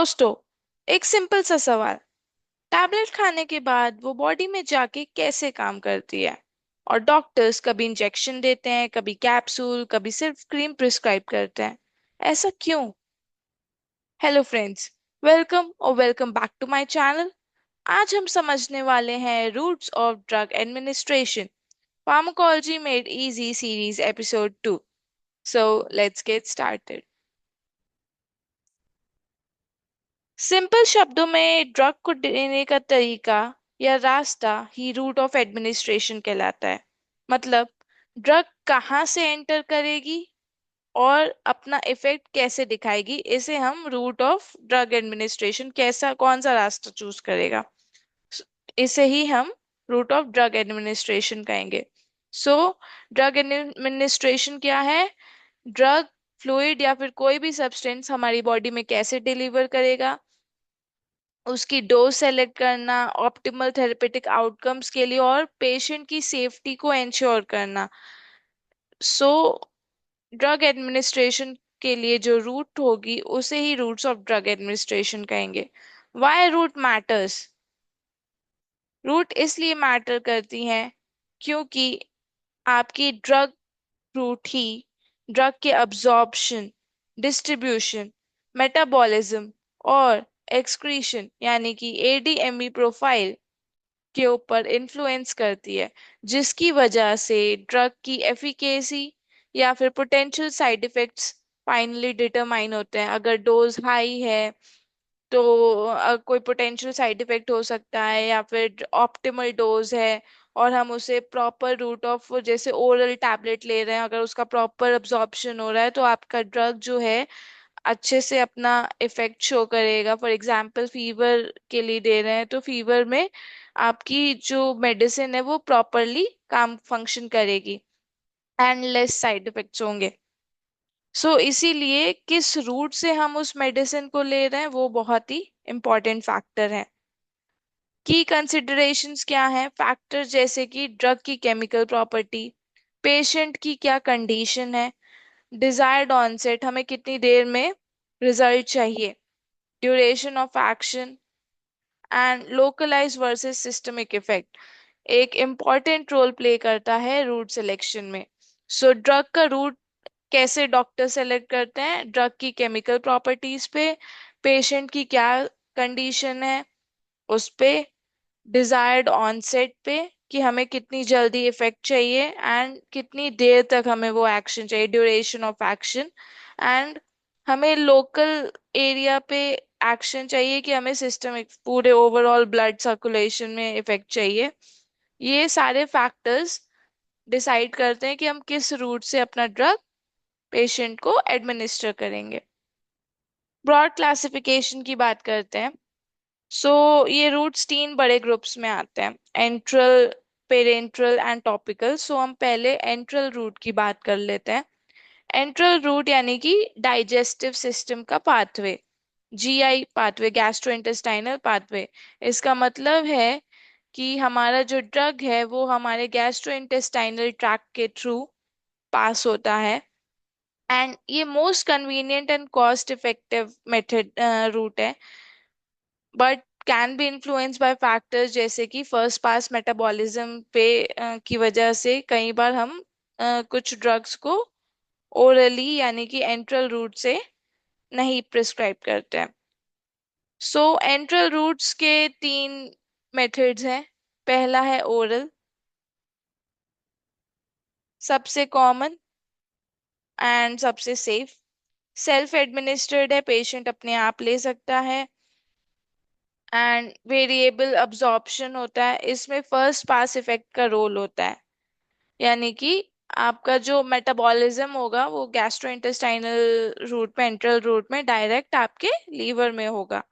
दोस्तों, एक सिंपल सा सवाल। टैबलेट खाने के बाद वो बॉडी में जाके कैसे काम करती है? और डॉक्टर्स कभी इंजेक्शन देते हैं, कभी कैप्सूल, कभी सिर्फ क्रीम प्रिस्क्राइब करते हैं। ऐसा क्यों? Hello friends, welcome back to my channel. आज हम समझने वाले हैं routes of drug administration, pharmacology made easy series episode 2। So let's get started. Simple शब्दों में ड्रग को देने का तरीका या रास्ता ही रूट ऑफ एडमिनिस्ट्रेशन कहलाता है। मतलब ड्रग कहाँ से एंटर करेगी और अपना इफेक्ट कैसे दिखाएगी, इसे हम रूट ऑफ ड्रग एडमिनिस्ट्रेशन, कैसा कौन सा रास्ता चूज करेगा, इसे ही हम रूट ऑफ ड्रग एडमिनिस्ट्रेशन कहेंगे। सो ड्रग एडमिनिस्ट्रेशन क्या है? ड्रग फ्लूइड या फिर कोई भी सब्सटेंस हमारी बॉडी में कैसे डिलीवर करेगा, उसकी डोज सेलेक्ट करना ऑप्टिमल थेरेपेटिक आउटकम्स के लिए, और पेशेंट की सेफ्टी को इंश्योर करना। सो ड्रग एडमिनिस्ट्रेशन के लिए जो रूट होगी उसे ही रूट्स ऑफ ड्रग एडमिनिस्ट्रेशन कहेंगे। Why route matters? रूट इसलिए मैटर करती हैं क्योंकि आपकी ड्रग रूट ही ड्रग के अब्जॉर्प्शन, डिस्ट्रीब्यूशन, मेटाबॉलिज्म और एक्सक्रीशन यानी कि एडीएमई प्रोफाइल के ऊपर इन्फ्लुएंस करती है, जिसकी वजह से ड्रग की एफिकेसी या फिर potential side effects finally determine होते हैं। अगर डोज हाई है तो कोई पोटेंशियल साइड इफेक्ट हो सकता है, या फिर ऑप्टिमल डोज है और हम उसे प्रॉपर रूट ऑफ, जैसे ओरल टैबलेट ले रहे हैं, अगर उसका प्रॉपर अब्जॉर्प्शन हो रहा है तो आपका ड्रग जो है अच्छे से अपना इफेक्ट शो करेगा। फॉर एग्जाम्पल फीवर के लिए दे रहे हैं तो फीवर में आपकी जो मेडिसिन है वो प्रॉपरली काम फंक्शन करेगी एंड लेस साइड इफेक्ट्स होंगे। इसीलिए किस रूट से हम उस मेडिसिन को ले रहे हैं वो बहुत ही इंपॉर्टेंट फैक्टर है। की कंसिडरेशंस क्या हैं? फैक्टर जैसे कि ड्रग की केमिकल प्रॉपर्टी, पेशेंट की क्या कंडीशन है, डिजायर्ड ऑनसेट, हमें कितनी देर में रिजल्ट चाहिए, duration of action and localise versus systemic effect एक इम्पॉर्टेंट रोल प्ले करता है रूट सिलेक्शन में। ड्रग का रूट कैसे डॉक्टर सेलेक्ट करते हैं? ड्रग की केमिकल प्रॉपर्टीज पे, पेशेंट की क्या कंडीशन है उस पे, डिजायर्ड ऑनसेट पे कि हमें कितनी जल्दी इफेक्ट चाहिए एंड कितनी देर तक हमें वो एक्शन चाहिए, ड्यूरेशन ऑफ एक्शन, एंड हमें लोकल एरिया पे एक्शन चाहिए कि हमें सिस्टम पूरे ओवरऑल ब्लड सर्कुलेशन में इफेक्ट चाहिए। ये सारे फैक्टर्स डिसाइड करते हैं कि हम किस रूट से अपना ड्रग पेशेंट को एडमिनिस्टर करेंगे। ब्रॉड क्लासिफिकेशन की बात करते हैं। ये रूट्स तीन बड़े ग्रुप्स में आते हैं: एंट्रल, पेरेंट्रल एंड टॉपिकल। हम पहले एंट्रल रूट की बात कर लेते हैं। एंट्रल रूट यानी कि डाइजेस्टिव सिस्टम का pathway, GI pathway, gastrointestinal pathway. इसका मतलब है कि हमारा जो ड्रग है वो हमारे गैस्ट्रोइंटेस्टाइनल ट्रैक्ट के थ्रू पास होता है, एंड ये most convenient and cost effective method route है, but can be influence by factors जैसे कि फर्स्ट पास मेटाबॉलिज्म पे की वजह से कई बार हम कुछ ड्रग्स को ओरली यानी कि एंट्रल रूट से नहीं प्रिस्क्राइब करते हैं। एंट्रल रूट्स के तीन मेथड्स हैं। पहला है ओरल, सबसे कॉमन एंड सबसे सेफ। सेल्फ एडमिनिस्टर्ड है, पेशेंट अपने आप ले सकता है, एंड वेरिएबल अब्जॉर्प्शन होता है। इसमें फर्स्ट पास इफेक्ट का रोल होता है, यानी कि आपका जो मेटाबॉलिज्म होगा वो गैस्ट्रोइंटेस्टाइनल रूट में, एंट्रल रूट में डायरेक्ट आपके लीवर में होगा।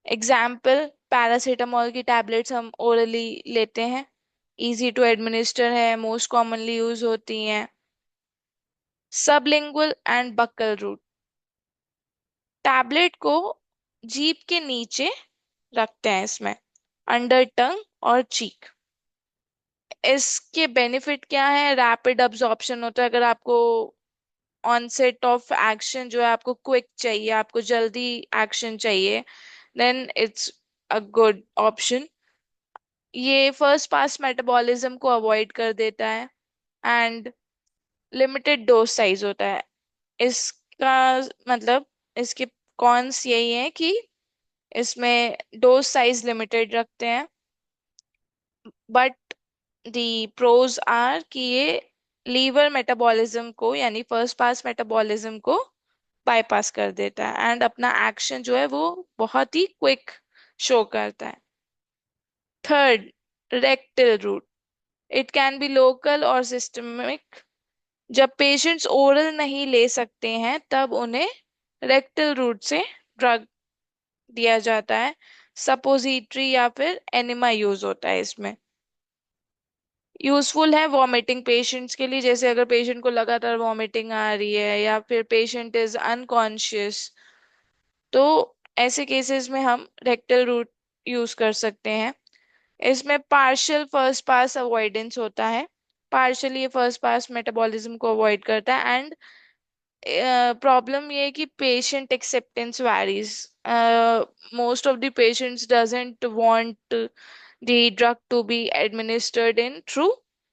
एग्जाम्पल, पैरासीटामोल की टैबलेट्स हम ओरली लेते हैं, इजी टू एडमिनिस्टर है, मोस्ट कॉमनली यूज होती हैं। Sublingual and buccal route, tablet को जीभ के नीचे रखते हैं, इसमें अंडर टंग और चीक। इसके बेनिफिट क्या है? रैपिड अब्जॉर्प्शन होता है। अगर आपको ऑनसेट ऑफ एक्शन जो है आपको क्विक चाहिए, आपको जल्दी एक्शन चाहिए, then it's a good option. ये फर्स्ट पास मेटाबॉलिज्म को अवॉइड कर देता है एंड लिमिटेड डोज साइज होता है इसका। मतलब इसके कॉन्स यही है कि इसमें डोज साइज लिमिटेड रखते हैं, बट दी प्रोज आर कि ये लीवर मेटाबॉलिज्म को यानी फर्स्ट पास मेटाबॉलिज्म को बाईपास कर देता है एंड अपना एक्शन जो है वो बहुत ही क्विक शो करता है। Third, rectal route. It can be local और सिस्टमिक। जब पेशेंट्स ओरल नहीं ले सकते हैं तब उन्हें रेक्टल रूट से ड्रग दिया जाता है। सपोजिटरी या फिर एनिमा यूज होता है इसमें। यूजफुल है वॉमिटिंग पेशेंट्स के लिए, जैसे अगर पेशेंट को लगातार वॉमिटिंग आ रही है या फिर पेशेंट इज अनकॉन्शियस, तो ऐसे केसेस में हम रेक्टल रूट यूज कर सकते हैं। इसमें पार्शियल फर्स्ट पास अवॉइडेंस होता है। पार्शियली ये फर्स्ट पास मेटाबॉलिज्म को अवॉइड करता है एंड प्रॉब्लम ये है कि patient acceptance varies. Most of the patients doesn't want the drug to be administered in through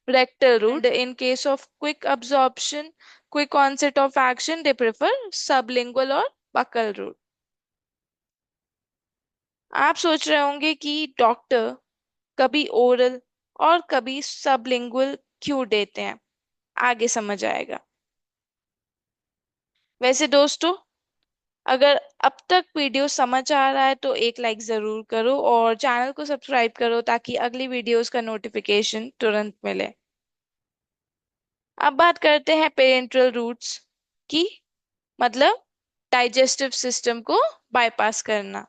rectal route. And in case of quick absorption, quick onset of action, they prefer sublingual or buccal route. आप सोच रहे होंगे कि doctor कभी oral और कभी sublingual क्यों देते हैं, आगे समझ आएगा। वैसे दोस्तों, अगर अब तक वीडियो समझ आ रहा है तो एक लाइक जरूर करो और चैनल को सब्सक्राइब करो ताकि अगली वीडियोस का नोटिफिकेशन तुरंत मिले। अब बात करते हैं पेरेंटल रूट्स की, मतलब डाइजेस्टिव सिस्टम को बाईपास करना।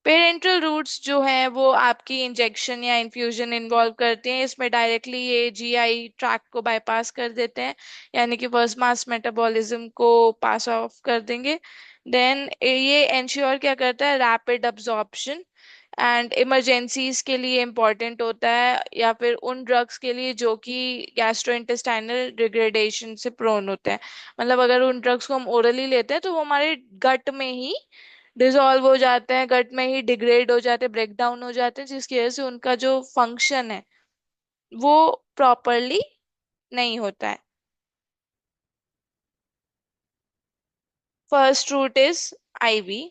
पेरेंटल रूट्स जो है वो आपकी इंजेक्शन या इन्फ्यूजन इन्वॉल्व करते हैं। इसमें डायरेक्टली ये जीआई ट्रैक को बाईपास कर देते हैं, यानी कि फर्स्ट मास मेटाबॉलिज्म को पास ऑफ कर देंगे। देन ये इंश्योर क्या करता है, रैपिड अब्जॉर्प्शन एंड इमरजेंसीज के लिए इम्पॉर्टेंट होता है, या फिर उन ड्रग्स के लिए जो कि गैस्ट्रोइंटेस्टाइनल डिग्रेडेशन से प्रोन होते हैं। मतलब अगर उन ड्रग्स को हम ओरली लेते हैं तो वो हमारे गट में ही डिसॉल्व हो जाते हैं, गट में ही डिग्रेड हो जाते हैं, ब्रेक डाउन हो जाते हैं, जिसकी वजह से उनका जो फंक्शन है वो प्रॉपरली नहीं होता है। First route is IV,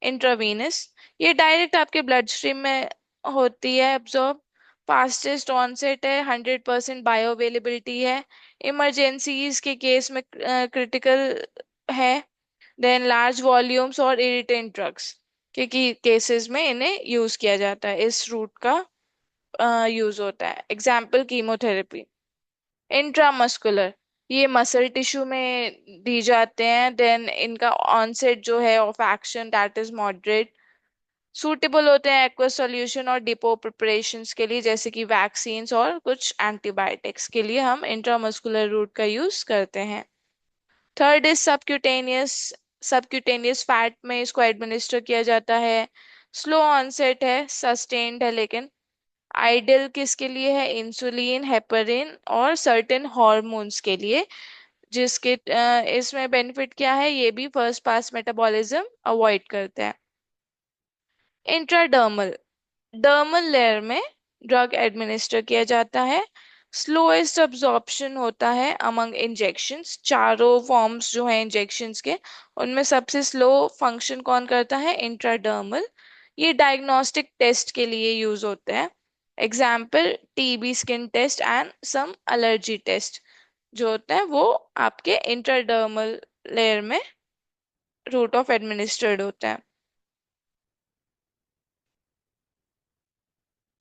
intravenous. ये डायरेक्ट आपके ब्लड स्ट्रीम में होती है एब्जॉर्ब। फास्टेस्ट ऑनसेट है, 100% बायो अवेलेबिलिटी है, इमरजेंसीज के केस में क्रिटिकल है। देन लार्ज वॉल्यूम्स और इरिटेंट ड्रग्स के केसेस में इन्हें यूज किया जाता है, इस रूट का यूज होता है। Example chemotherapy. इंट्रामस्कुलर, ये मसल टिश्यू में दी जाते हैं। देन इनका ऑनसेट जो है of action that is moderate. Suitable होते हैं एक्वस सॉल्यूशन और डिपो प्रिपरेशंस के लिए, जैसे कि वैक्सीन्स और कुछ एंटीबायोटिक्स के लिए हम इंट्रामस्कुलर रूट का यूज करते हैं। Third is subcutaneous. Subcutaneous fat में इसको एडमिनिस्टर किया जाता है। स्लो ऑनसेट है, सस्टेन्ड है, लेकिन आइडियल किसके लिए है, इंसुलिन, हेपरिन और सर्टेन हॉर्मोन्स के लिए, जिसके इसमें बेनिफिट क्या है, ये भी फर्स्ट पास मेटाबॉलिज्म अवॉइड करते हैं। इंट्राडर्मल, डर्मल लेयर में ड्रग एडमिनिस्टर किया जाता है। स्लोएस्ट अब्जॉर्प्शन होता है अमंग इंजेक्शंस। चारों फॉर्म्स जो हैं इंजेक्शंस के, उनमें सबसे स्लो फंक्शन कौन करता है, इंट्राडर्मल। ये डायग्नोस्टिक टेस्ट के लिए यूज होते हैं। Example TB skin test and some allergy test जो होते हैं वो आपके इंट्राडर्मल लेयर में रूट ऑफ एडमिनिस्टर्ड होते हैं।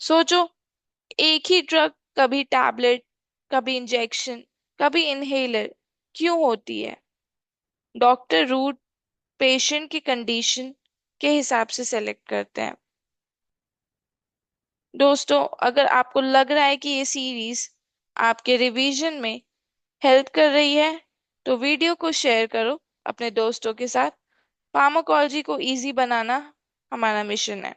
सोचो, एक ही ड्रग कभी टैबलेट, कभी इंजेक्शन, कभी इनहेलर क्यों होती है? डॉक्टर रूट पेशेंट की कंडीशन के हिसाब से सेलेक्ट करते हैं। दोस्तों, अगर आपको लग रहा है कि ये सीरीज आपके रिवीजन में हेल्प कर रही है तो वीडियो को शेयर करो अपने दोस्तों के साथ। फार्माकोलॉजी को इजी बनाना हमारा मिशन है।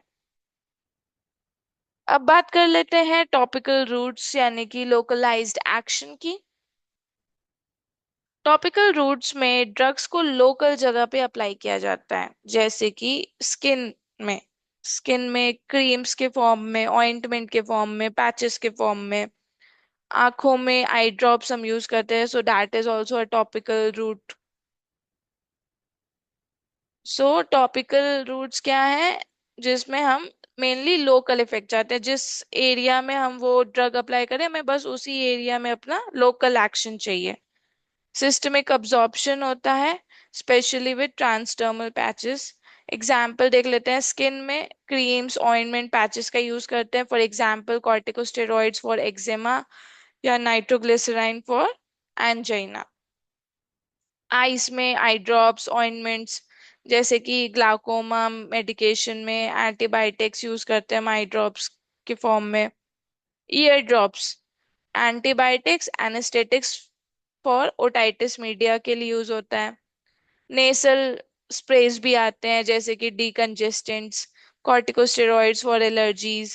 अब बात कर लेते हैं टॉपिकल रूट्स यानी कि लोकलाइज्ड एक्शन की। टॉपिकल रूट्स में ड्रग्स को लोकल जगह पे अप्लाई किया जाता है, जैसे कि स्किन में स्किन में क्रीम्स के फॉर्म में, ऑइंटमेंट के फॉर्म में, पैचेस के फॉर्म में। आंखों में आई ड्रॉप्स हम यूज करते हैं, so that is also a topical route. So topical routes क्या है, जिसमें हम मेनली लोकल इफेक्ट चाहते हैं, जिस एरिया में हम वो ड्रग अप्लाई करें हमें बस उसी एरिया में अपना लोकल एक्शन चाहिए। सिस्टमिक अब्जॉर्प्शन होता है, specially with transdermal patches. Example देख लेते हैं, स्किन में क्रीम्स ऑइंटमेंट पैचेस का यूज करते हैं, for example corticosteroids for eczema या नाइट्रोग्लिसराइन फॉर एंजाइना। आईज में आई ड्रॉप्स ऑइंटमेंट्स, जैसे कि ग्लाकोमा मेडिकेशन में एंटीबायोटिक्स यूज करते हैं हम आई ड्रॉप्स के फॉर्म में। Ear drops, antibiotics anaesthetics for otitis media के लिए यूज होता है। नेसल स्प्रेज भी आते हैं, जैसे कि decongestants, corticosteroids for allergies.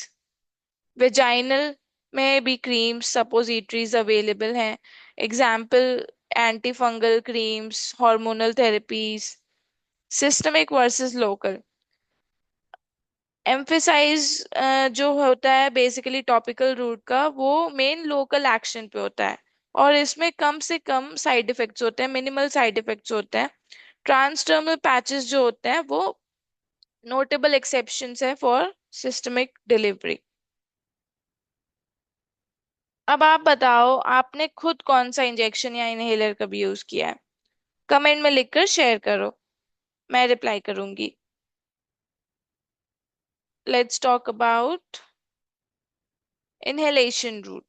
Vaginal में भी क्रीम्स सपोजिटरीज अवेलेबल हैं, example antifungal creams, hormonal therapies. Systemic versus local emphasise जो होता है बेसिकली टॉपिकल रूट का, वो मेन लोकल एक्शन पे होता है और इसमें कम से कम साइड इफेक्ट्स होते हैं, मिनिमल साइड इफेक्ट्स होते हैं। ट्रांसडर्मल पैचेस जो होते हैं वो नोटेबल एक्सेप्शंस है फॉर सिस्टमिक डिलीवरी। अब आप बताओ, आपने खुद कौन सा इंजेक्शन या इनहेलर कभी यूज किया है? कमेंट में लिखकर शेयर करो, मैं रिप्लाई करूंगी। Let's talk about inhalation route,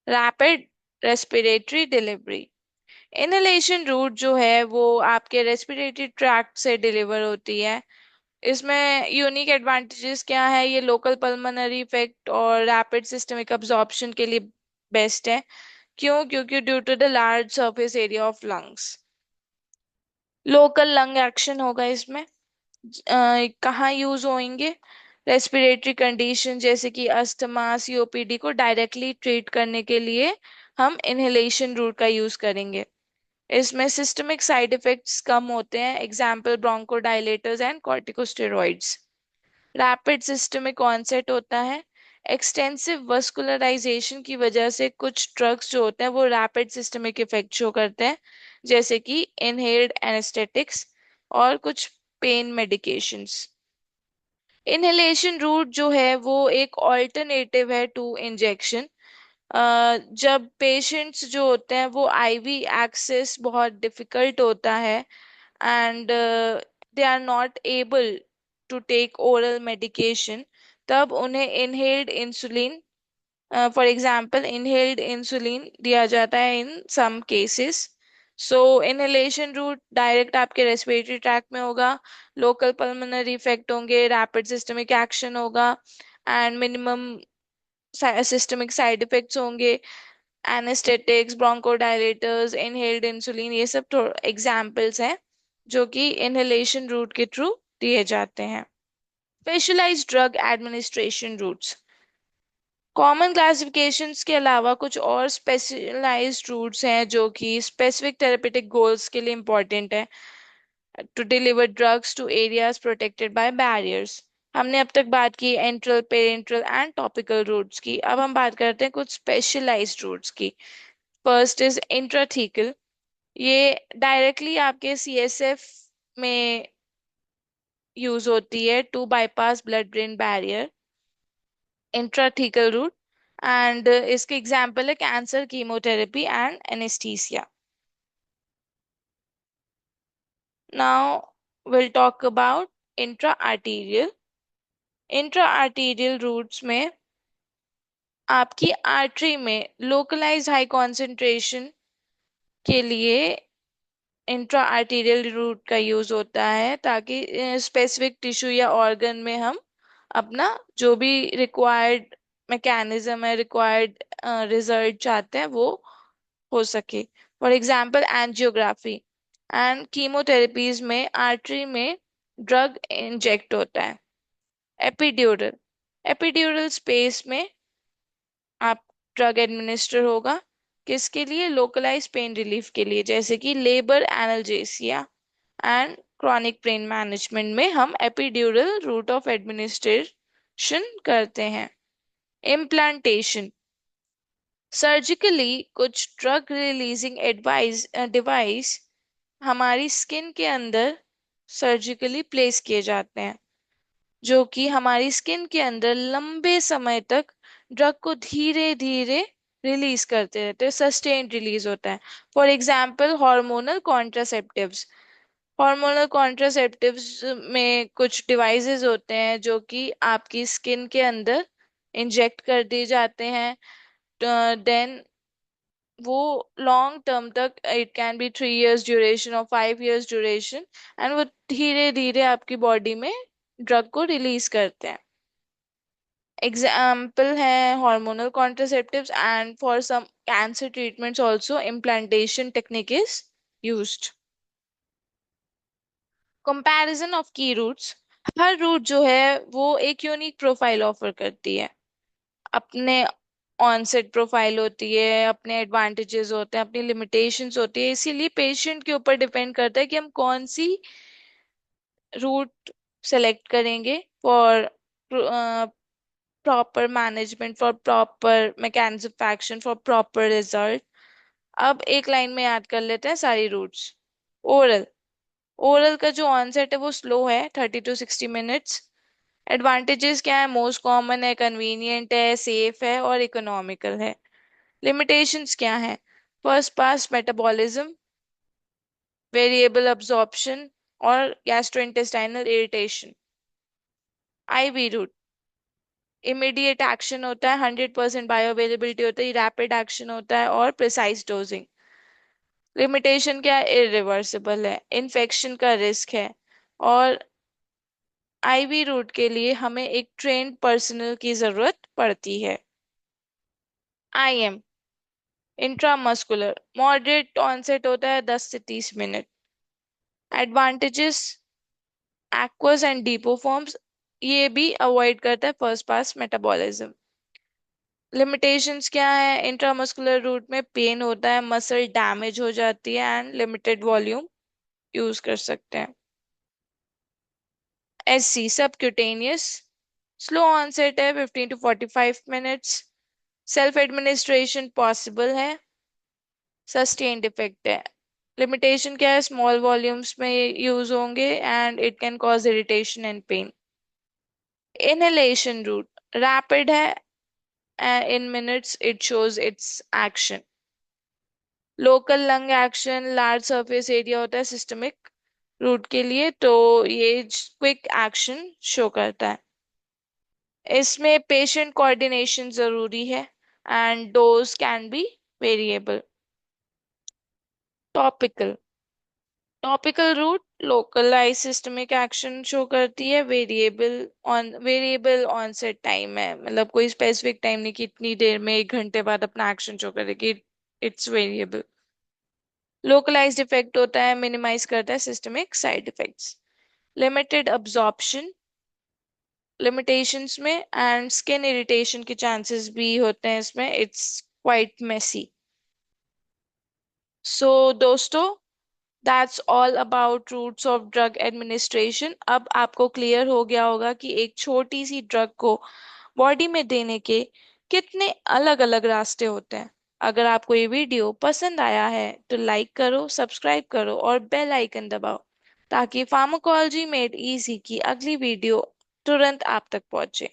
rapid respiratory delivery. Inhalation route जो है वो आपके रेस्पिरेटरी ट्रैक्ट से डिलीवर होती है। इसमें यूनिक एडवांटेजेस क्या है, ये लोकल पल्मोनरी इफेक्ट और रैपिड सिस्टमिक अब्जॉर्प्शन के लिए बेस्ट है। क्यों? क्योंकि due to the large surface area of lungs, local lung action होगा इसमें। कहाँ यूज होंगे? रेस्पिरेटरी कंडीशन जैसे कि अस्थमा, सीओपीडी को डायरेक्टली ट्रीट करने के लिए हम इनहेलेशन रूट का यूज करेंगे। इसमें सिस्टमिक साइड इफेक्ट्स कम होते हैं, example bronchodilators and corticosteroids. Rapid systemic onset होता है, एक्सटेंसिव वस्कुलराइजेशन की वजह से कुछ ड्रग्स जो होते हैं वो रैपिड सिस्टमिक इफेक्ट शो करते हैं, जैसे कि इनहेल्ड एनेस्थेटिक्स और कुछ पेन मेडिकेशंस। इनहेलेशन रूट जो है वो एक ऑल्टरनेटिव है टू इंजेक्शन। जब पेशेंट्स जो होते हैं वो आईवी एक्सेस बहुत डिफिकल्ट होता है and they are not able to take oral medication, तब उन्हें inhaled insulin, for example inhaled insulin दिया जाता है in some cases. So inhalation route direct आपके रेस्पिरेटरी ट्रैक में होगा, लोकल पल्मोनरी इफेक्ट होंगे, रैपिड सिस्टमिक एक्शन होगा and minimum systemic side effects होंगे। एनेस्थेटिक्स, ब्रोंकोडायलेटर्स, इनहेल्ड इंसुलिन, ये सब एग्जाम्पल्स हैं जो कि इनहेलेशन रूट के थ्रू दिए जाते हैं। Specialised drug administration routes, common classifications के अलावा कुछ और स्पेशलाइज्ड रूट्स हैं जो कि स्पेसिफिक थेरेपेटिक गोल्स के लिए इंपॉर्टेंट है, to deliver drugs to areas protected by barriers. हमने अब तक बात की enteral, parenteral and topical routes की, अब हम बात करते हैं कुछ स्पेशलाइज्ड रूट्स की। फर्स्ट इज इंट्राथीकल, ये डायरेक्टली आपके सीएसएफ में यूज होती है to bypass blood brain barrier, intrathecal route. And इसके एग्जाम्पल है cancer, chemotherapy and anaesthesia. Now will talk about intra arterial. Intra arterial routes में आपकी आर्टरी में लोकलाइज हाई कॉन्सेंट्रेशन के लिए इंट्रा आर्टीरियल रूट का यूज होता है, ताकि स्पेसिफिक टिश्यू या ऑर्गन में हम अपना जो भी रिक्वायर्ड मैकेनिज्म है, रिक्वायर्ड रिजल्ट चाहते हैं वो हो सके। For example angiography and chemotherapies में आर्टरी में ड्रग इंजेक्ट होता है। एपिड्यूरल, एपिड्यूरल स्पेस में आप ड्रग एडमिनिस्टर होगा। किसके लिए? लोकलाइज पेन रिलीफ के लिए, जैसे कि labour analgesia and chronic pain management में हम एपिड्यूरल रूट ऑफ एडमिनिस्ट्रेशन करते हैं। इम्प्लांटेशन, सर्जिकली कुछ ड्रग रिलीजिंग एडवाइस डिवाइस हमारी स्किन के अंदर सर्जिकली प्लेस किए जाते हैं, जो कि हमारी स्किन के अंदर लंबे समय तक ड्रग को धीरे धीरे रिलीज करते रहते हैं, सस्टेन्ड रिलीज होता है। For example hormonal contraceptives. Hormonal contraceptives में कुछ डिवाइसेस होते हैं जो कि आपकी स्किन के अंदर इंजेक्ट कर दिए जाते हैं। देन वो लॉन्ग टर्म तक, it can be 3 years duration और 5 years ड्यूरेशन, एंड वो धीरे धीरे आपकी बॉडी में ड्रग को रिलीज करते हैं। एग्जाम्पल है hormonal contraceptives, and for some cancer treatments also implantation technique is used. Comparison of key routes, हर रूट जो है वो एक यूनिक प्रोफाइल ऑफर करती है। अपने ऑनसेट प्रोफाइल होती है, अपने एडवांटेजेस होते हैं, अपनी लिमिटेशंस होती है, इसीलिए पेशेंट के ऊपर डिपेंड करता है कि हम कौन सी रूट सेलेक्ट करेंगे for proper management, for proper mechanism of action, for proper result. अब एक लाइन में याद कर लेते हैं सारी रूट्स। ओरल, ओरल का जो ऑनसेट है वो स्लो है, 30 to 60 मिनट्स। एडवांटेजेस क्या है? मोस्ट कॉमन है, कन्वीनियंट है, सेफ है और इकोनॉमिकल है। लिमिटेशंस क्या है? First pass metabolism, variable absorption और gastrointestinal irritation. IV route, immediate action होता है, 100% बायो अवेलेबिलिटी होता है, रैपिड एक्शन होता है और प्रिसाइज डोजिंग। लिमिटेशन क्या है? इरिवर्सिबल है, इन्फेक्शन का रिस्क है, और आईवी रूट के लिए हमें एक ट्रेन्ड पर्सनल की जरूरत पड़ती है। आईएम, इंट्रामस्कुलर, मॉडरेट ऑनसेट होता है, 10 से 30 minute. Advantages, aqueous and depot forms, ये भी अवॉइड करता है फर्स्ट पास मेटाबॉलिज्म। लिमिटेशंस क्या है? इंट्रामस्कुलर रूट में पेन होता है, मसल डैमेज हो जाती है एंड लिमिटेड वॉल्यूम यूज कर सकते हैं। एससी सबक्यूटेनियस, स्लो ऑनसेट है, 15 to 45 minutes. Self administration possible है, सस्टेन्ड इफेक्ट है। लिमिटेशन क्या है? स्मॉल वॉल्यूम्स में यूज होंगे and it can cause irritation and pain. Inhalation route rapid है, in minutes it shows its action. Local lung action, large surface area होता है systemic root के लिए, तो ये क्विक एक्शन शो करता है। इसमें पेशेंट कोऑर्डिनेशन जरूरी है and dose can be variable. Topical, topical route localise systemic action show करती है, वेरिएबल ऑनसेट टाइम है, मतलब कोई स्पेसिफिक टाइम नहीं कि इतनी देर में 1 घंटे बाद अपना एक्शन शो करेगी। It's variable. लोकलाइज्ड इफेक्ट होता है, मिनिमाइज करता है systemic side effects. Limited absorption limitations में, एंड स्किन इरिटेशन के चांसेस भी होते हैं इसमें, इट्स क्वाइट मेसी। सो दोस्तों, that's all about routes of drug administration. अब आपको क्लियर हो गया होगा कि एक छोटी सी ड्रग को बॉडी में देने के कितने अलग अलग रास्ते होते हैं। अगर आपको ये वीडियो पसंद आया है तो लाइक करो, सब्सक्राइब करो और बेल आइकन दबाओ, ताकि फार्माकोलॉजी मेड इजी की अगली वीडियो तुरंत आप तक पहुंचे।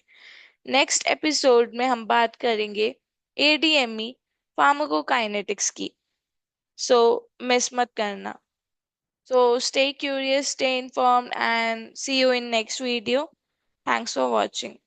नेक्स्ट एपिसोड में हम बात करेंगे एडीएमई फार्माकोकाइनेटिक्स की, सो मिस मत करना। So stay curious, stay informed, and see you in next video. Thanks for watching.